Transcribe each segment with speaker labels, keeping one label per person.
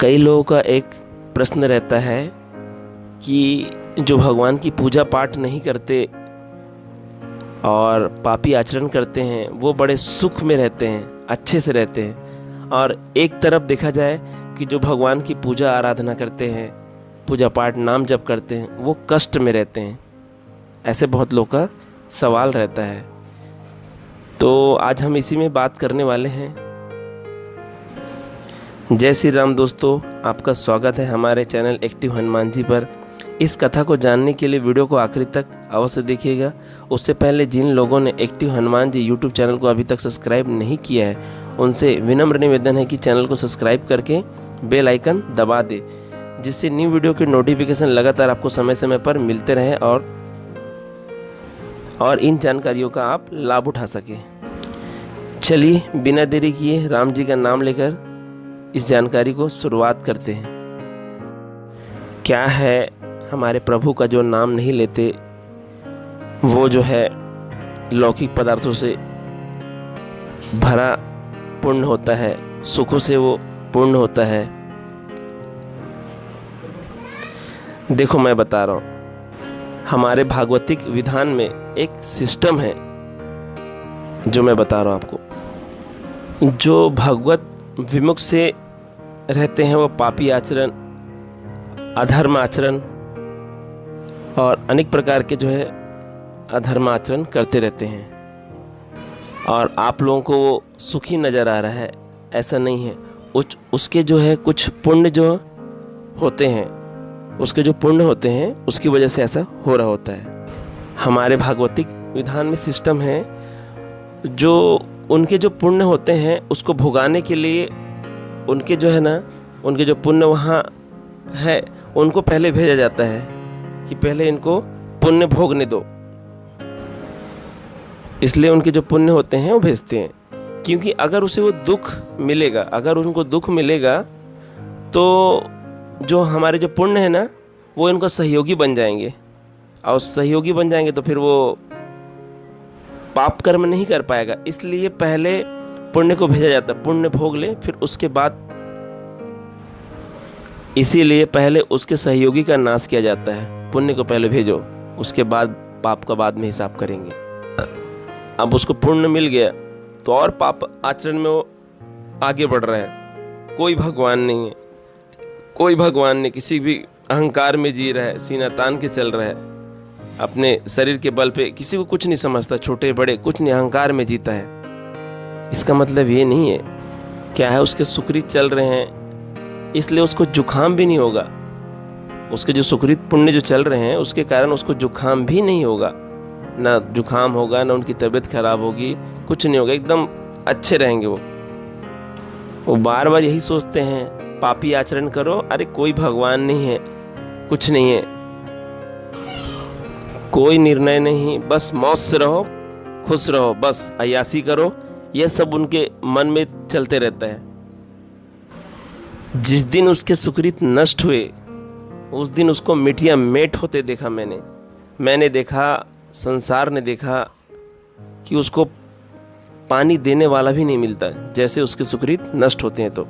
Speaker 1: कई लोगों का एक प्रश्न रहता है कि जो भगवान की पूजा पाठ नहीं करते और पापी आचरण करते हैं वो बड़े सुख में रहते हैं, अच्छे से रहते हैं। और एक तरफ देखा जाए कि जो भगवान की पूजा आराधना करते हैं, पूजा पाठ नाम जप करते हैं, वो कष्ट में रहते हैं। ऐसे बहुत लोगों का सवाल रहता है। तो आज हम इसी में बात करने वाले हैं। जय श्री राम दोस्तों, आपका स्वागत है हमारे चैनल एक्टिव हनुमान जी पर। इस कथा को जानने के लिए वीडियो को आखिरी तक अवश्य देखिएगा। उससे पहले जिन लोगों ने active Hanuman ji YouTube channel को अभी तक सब्सक्राइब नहीं किया है, उनसे विनम्र निवेदन है कि चैनल को सब्सक्राइब करके बेल आइकन दबा दे, जिससे न्यू वीडियो के नोटिफिकेशन लगातार आपको समय समय पर मिलते रहें और इन जानकारियों का आप लाभ उठा सकें। चलिए बिना देरी किए राम जी का नाम लेकर इस जानकारी को शुरुआत करते हैं। क्या है, हमारे प्रभु का जो नाम नहीं लेते वो जो है लौकिक पदार्थों से भरा पूर्ण होता है, सुखों से वो पूर्ण होता है। देखो मैं बता रहा हूँ, हमारे भागवतिक विधान में एक सिस्टम है जो मैं बता रहा हूँ आपको। जो भगवत विमुख से रहते हैं वो पापी आचरण, अधर्म आचरण और अनेक प्रकार के जो है अधर्म आचरण करते रहते हैं। और आप लोगों को वो सुखी नज़र आ रहा है, ऐसा नहीं है। उसके जो है कुछ पुण्य जो होते हैं, उसके जो पुण्य होते हैं उसकी वजह से ऐसा हो रहा होता है। हमारे भागवतिक विधान में सिस्टम है, जो उनके जो पुण्य होते हैं उसको भुगाने के लिए उनके जो है ना, उनके जो पुण्य वहाँ है उनको पहले भेजा जाता है कि पहले इनको पुण्य भोगने दो। इसलिए उनके जो पुण्य होते हैं वो भेजते हैं, क्योंकि अगर उसे वो दुख मिलेगा, अगर उनको दुख मिलेगा तो जो हमारे जो पुण्य है ना वो इनको सहयोगी बन जाएंगे, और सहयोगी बन जाएंगे तो फिर वो पाप कर्म नहीं कर पाएगा। इसलिए पहले पुण्य को भेजा जाता है, पुण्य भोग ले, फिर उसके बाद इसीलिए पहले उसके सहयोगी का नाश किया जाता है। पुण्य को पहले भेजो, उसके बाद पाप का बाद में हिसाब करेंगे। अब उसको पुण्य मिल गया तो और पाप आचरण में वो आगे बढ़ रहा है। कोई भगवान नहीं है, कोई भगवान नहीं, किसी भी अहंकार में जी रहा है, सीना तान के चल रहा है, अपने शरीर के बल पे किसी को कुछ नहीं समझता, छोटे बड़े कुछ नहीं, अहंकार में जीता है। इसका मतलब ये नहीं है क्या है उसके सुकृत चल रहे हैं इसलिए उसको जुखाम भी नहीं होगा। उसके जो सुकृत पुण्य जो चल रहे हैं उसके कारण उसको जुखाम भी नहीं होगा, ना जुखाम होगा, ना उनकी तबीयत खराब होगी, कुछ नहीं होगा, एकदम अच्छे रहेंगे। वो बार बार यही सोचते हैं पापी आचरण करो, अरे कोई भगवान नहीं है, कुछ नहीं है, कोई निर्णय नहीं, बस मौज से रहो, खुश रहो, बस अय्यासी करो, यह सब उनके मन में चलते रहता है। जिस दिन उसके सुकृत नष्ट हुए उस दिन उसको मिट्टियाँ मेट होते देखा मैंने देखा, संसार ने देखा कि उसको पानी देने वाला भी नहीं मिलता जैसे उसके सुकृत नष्ट होते हैं। तो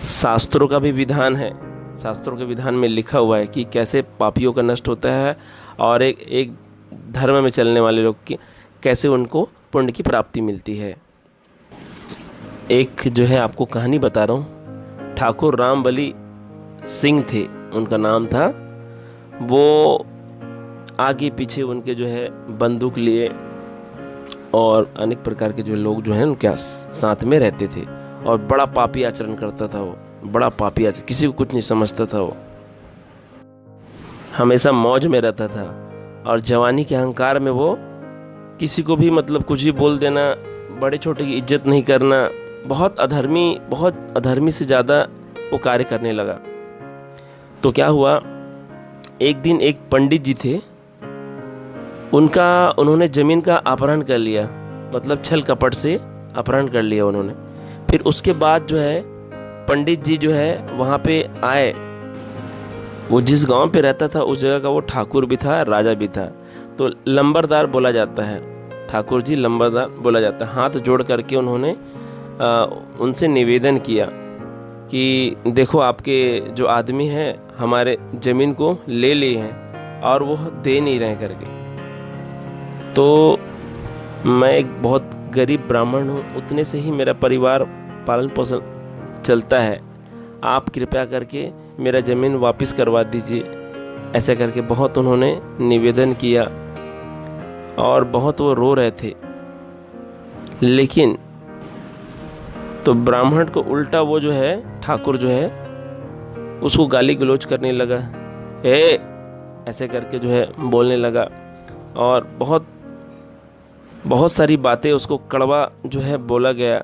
Speaker 1: शास्त्रों का भी विधान है, शास्त्रों के विधान में लिखा हुआ है कि कैसे पापियों का नष्ट होता है और एक धर्म में चलने वाले लोग की कैसे उनको पुण्य की प्राप्ति मिलती है। एक जो है आपको कहानी बता रहा हूँ। ठाकुर रामबली सिंह थे उनका नाम था। वो आगे पीछे उनके जो है बंदूक लिए और अनेक प्रकार के जो लोग जो हैं उनके साथ में रहते थे, और बड़ा पापी आचरण करता था वो, बड़ा पापी आचरण, किसी को कुछ नहीं समझता था वो, हमेशा मौज में रहता था। और जवानी के अहंकार में वो किसी को भी मतलब कुछ भी बोल देना, बड़े छोटे की इज्जत नहीं करना, बहुत अधर्मी से ज़्यादा वो कार्य करने लगा। तो क्या हुआ, एक दिन एक पंडित जी थे, उन्होंने ज़मीन का अपहरण कर लिया, मतलब छल कपट से अपहरण कर लिया उन्होंने। फिर उसके बाद जो है पंडित जी जो है वहाँ पे आए। वो जिस गांव पे रहता था उस जगह का वो ठाकुर भी था, राजा भी था, तो लंबरदार बोला जाता है, ठाकुर जी लंबरदार बोला जाता है। हाथ जोड़ करके उन्होंने उनसे निवेदन किया कि देखो आपके जो आदमी हैं हमारे ज़मीन को ले लिए हैं और वो दे नहीं रहे करके। तो मैं एक बहुत गरीब ब्राह्मण हूँ, उतने से ही मेरा परिवार पालन पोषण चलता है, आप कृपया करके मेरा ज़मीन वापस करवा दीजिए। ऐसा करके बहुत उन्होंने निवेदन किया और बहुत वो रो रहे थे। लेकिन तो ब्राह्मण को उल्टा वो जो है ठाकुर जो है उसको गाली गलौज करने लगा, ऐसे करके जो है बोलने लगा और बहुत सारी बातें उसको कड़वा जो है बोला गया।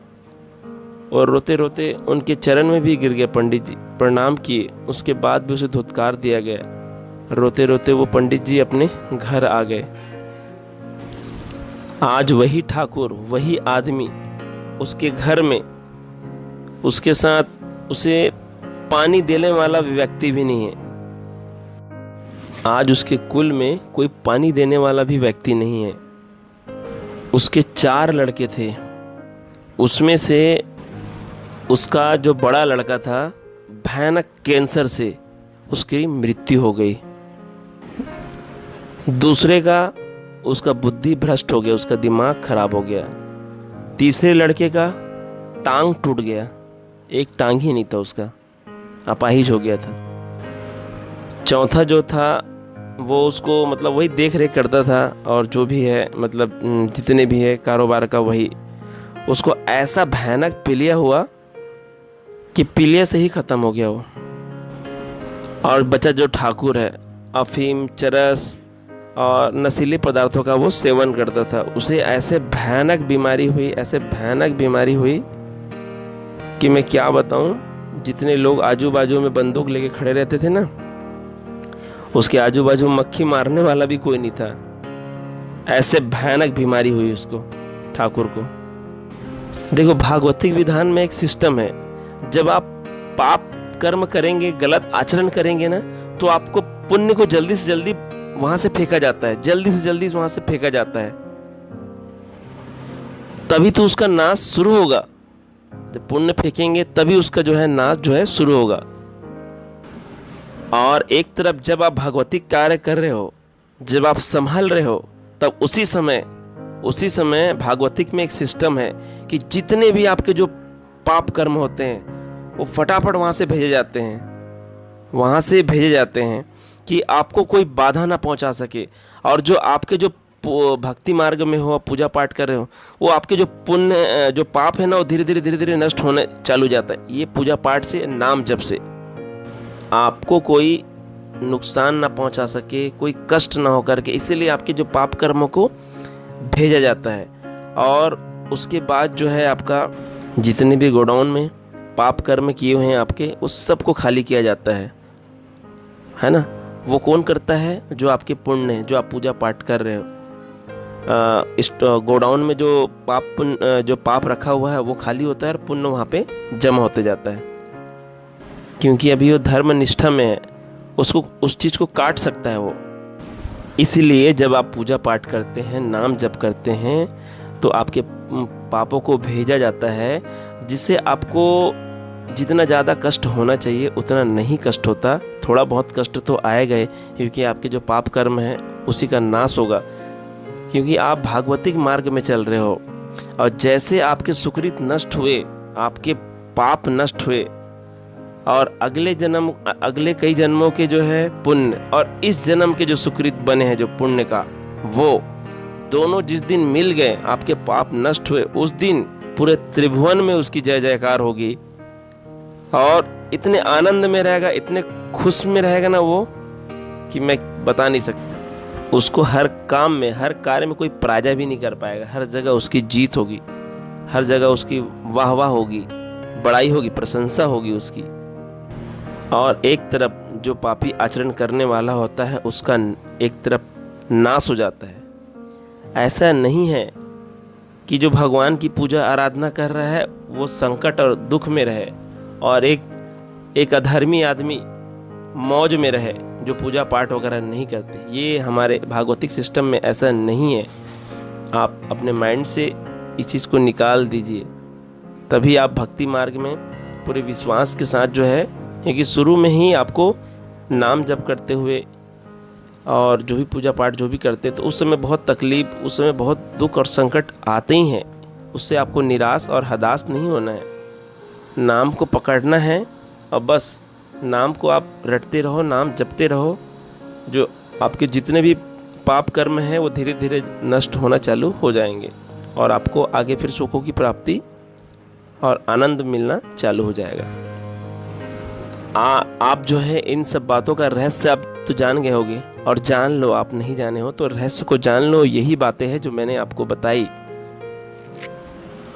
Speaker 1: और रोते रोते उनके चरण में भी गिर गए पंडित जी, प्रणाम किए, उसके बाद भी उसे धुतकार दिया गया। रोते रोते वो पंडित जी अपने घर आ गए। आज वही ठाकुर, वही आदमी उसके घर में, उसके साथ उसे पानी देने वाला व्यक्ति भी नहीं है। आज उसके कुल में कोई पानी देने वाला भी व्यक्ति नहीं है। उसके 4 लड़के थे, उसमें से उसका जो बड़ा लड़का था भयानक कैंसर से उसकी मृत्यु हो गई। दूसरे का उसका बुद्धि भ्रष्ट हो गया, उसका दिमाग खराब हो गया। तीसरे लड़के का टांग टूट गया, एक टांग ही नहीं था उसका, अपाहिज हो गया था। चौथा जो था वो उसको मतलब वही देख रेख करता था और जो भी है मतलब जितने भी है कारोबार का वही, उसको ऐसा भयानक पीलिया हुआ कि पीलिया से ही ख़त्म हो गया वो। और बचा जो ठाकुर है, अफीम, चरस और नशीले पदार्थों का वो सेवन करता था। उसे ऐसे भयानक बीमारी हुई कि मैं क्या बताऊं। जितने लोग आजू बाजू में बंदूक लेके खड़े रहते थे ना, उसके आजू बाजू मक्खी मारने वाला भी कोई नहीं था। ऐसे भयानक बीमारी हुई उसको, ठाकुर को। देखो भागवतिक विधान में एक सिस्टम है, जब आप पाप कर्म करेंगे, गलत आचरण करेंगे ना, तो आपको पुण्य को जल्दी से जल्दी वहां से फेंका जाता है, जल्दी से जल्दी वहां से फेंका जाता है। तभी तो उसका नाश शुरू होगा। जब पुण्य फेंकेंगे तभी उसका जो है नाश जो है शुरू होगा। और एक तरफ जब आप भगवतिक कार्य कर रहे हो, जब आप संभल रहे हो, तब उसी समय भागवतिक में एक सिस्टम है कि जितने भी आपके जो पाप कर्म होते हैं वो फटाफट वहां से भेजे जाते हैं कि आपको कोई बाधा ना पहुंचा सके। और जो आपके जो भक्ति मार्ग में हो, पूजा पाठ कर रहे हो, वो आपके जो पुण्य जो पाप है ना, वो धीरे धीरे नष्ट होने चालू जाता है। ये पूजा पाठ से, नाम जप से आपको कोई नुकसान ना पहुंचा सके, कोई कष्ट ना हो करके, इसीलिए आपके जो पाप कर्मों को भेजा जाता है। और उसके बाद जो है आपका जितने भी गोडाउन में पाप कर्म किए हुए हैं आपके, उस सब को खाली किया जाता है ना। वो कौन करता है? जो आपके पुण्य है, जो आप पूजा पाठ कर रहे हो। इस गोडाउन में जो पाप रखा हुआ है वो खाली होता है और पुण्य वहाँ पे जमा होते जाता है। क्योंकि अभी वो धर्म निष्ठा में है, उसको उस चीज़ को काट सकता है वो। इसीलिए जब आप पूजा पाठ करते हैं, नाम जप करते हैं, तो आपके पापों को भेजा जाता है, जिससे आपको जितना ज़्यादा कष्ट होना चाहिए उतना नहीं कष्ट होता। थोड़ा बहुत कष्ट तो आएगा ही, क्योंकि आपके जो पाप कर्म है उसी का नाश होगा, क्योंकि आप भागवतिक मार्ग में चल रहे हो। और जैसे आपके सुकृत नष्ट हुए, आपके पाप नष्ट हुए, और अगले कई जन्मों के जो है पुण्य और इस जन्म के जो सुकृत बने हैं जो पुण्य का, वो दोनों जिस दिन मिल गए, आपके पाप नष्ट हुए, उस दिन पूरे त्रिभुवन में उसकी जय जयकार होगी। और इतने आनंद में रहेगा, इतने खुश में रहेगा ना वो, कि मैं बता नहीं सकता। उसको हर काम में, हर कार्य में कोई पराजय भी नहीं कर पाएगा। हर जगह उसकी जीत होगी, हर जगह उसकी वाह वाह होगी, बड़ाई होगी, प्रशंसा होगी उसकी। और एक तरफ जो पापी आचरण करने वाला होता है उसका एक तरफ नाश हो जाता है। ऐसा नहीं है कि जो भगवान की पूजा आराधना कर रहा है वो संकट और दुख में रहे, और एक अधर्मी आदमी मौज में रहे जो पूजा पाठ वगैरह नहीं करते। ये हमारे भागवतिक सिस्टम में ऐसा नहीं है। आप अपने माइंड से इस चीज़ को निकाल दीजिए, तभी आप भक्ति मार्ग में पूरे विश्वास के साथ जो है, क्योंकि शुरू में ही आपको नाम जप करते हुए और जो भी पूजा पाठ जो भी करते तो उस समय बहुत तकलीफ़, उस समय बहुत दुख और संकट आते ही हैं। उससे आपको निराश और हताश नहीं होना है। नाम को पकड़ना है और बस नाम को आप रटते रहो, नाम जपते रहो। जो आपके जितने भी पाप कर्म हैं वो धीरे धीरे नष्ट होना चालू हो जाएंगे और आपको आगे फिर सुखों की प्राप्ति और आनंद मिलना चालू हो जाएगा। आप जो है इन सब बातों का रहस्य आप तो जान गए होंगे, और जान लो, आप नहीं जाने हो तो रहस्य को जान लो। यही बातें हैं जो मैंने आपको बताई,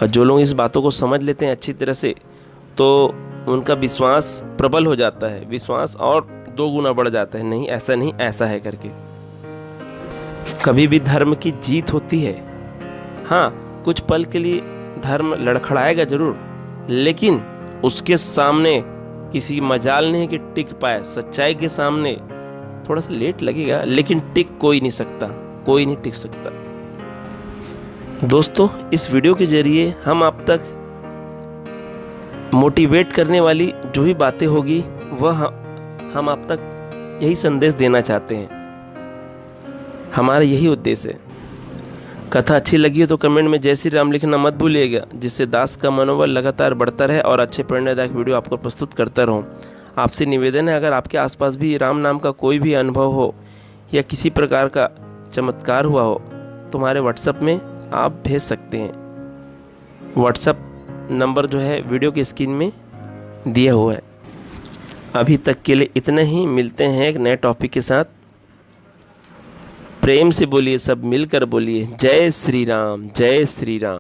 Speaker 1: और जो लोग इस बातों को समझ लेते हैं अच्छी तरह से तो उनका विश्वास प्रबल हो जाता है, विश्वास और 2 गुना बढ़ जाता है। नहीं ऐसा नहीं, ऐसा है करके कभी भी धर्म की जीत होती है। हाँ, कुछ पल के लिए धर्म लड़खड़ाएगा जरूर, लेकिन उसके सामने किसी मजाल नहीं कि टिक पाए। सच्चाई के सामने थोड़ा सा लेट लगेगा, लेकिन टिक कोई नहीं सकता, कोई नहीं टिक सकता। दोस्तों, इस वीडियो के जरिए हम आप तक मोटिवेट करने वाली जो भी बातें होगी वह हम आप तक यही संदेश देना चाहते हैं। हमारा यही उद्देश्य है। कथा अच्छी लगी हो तो कमेंट में जय श्री राम लिखना मत भूलिएगा, जिससे दास का मनोबल लगातार बढ़ता रहे और अच्छे प्रेरणादायक वीडियो आपको प्रस्तुत करता रहूं। आपसे निवेदन है, अगर आपके आसपास भी राम नाम का कोई भी अनुभव हो या किसी प्रकार का चमत्कार हुआ हो तो हमारे व्हाट्सएप में आप भेज सकते हैं। व्हाट्सएप नंबर जो है वीडियो की स्क्रीन में दिया हुआ है। अभी तक के लिए इतना ही, मिलते हैं एक नए टॉपिक के साथ। प्रेम से बोलिए, सब मिलकर बोलिए, जय श्री राम, जय श्री राम।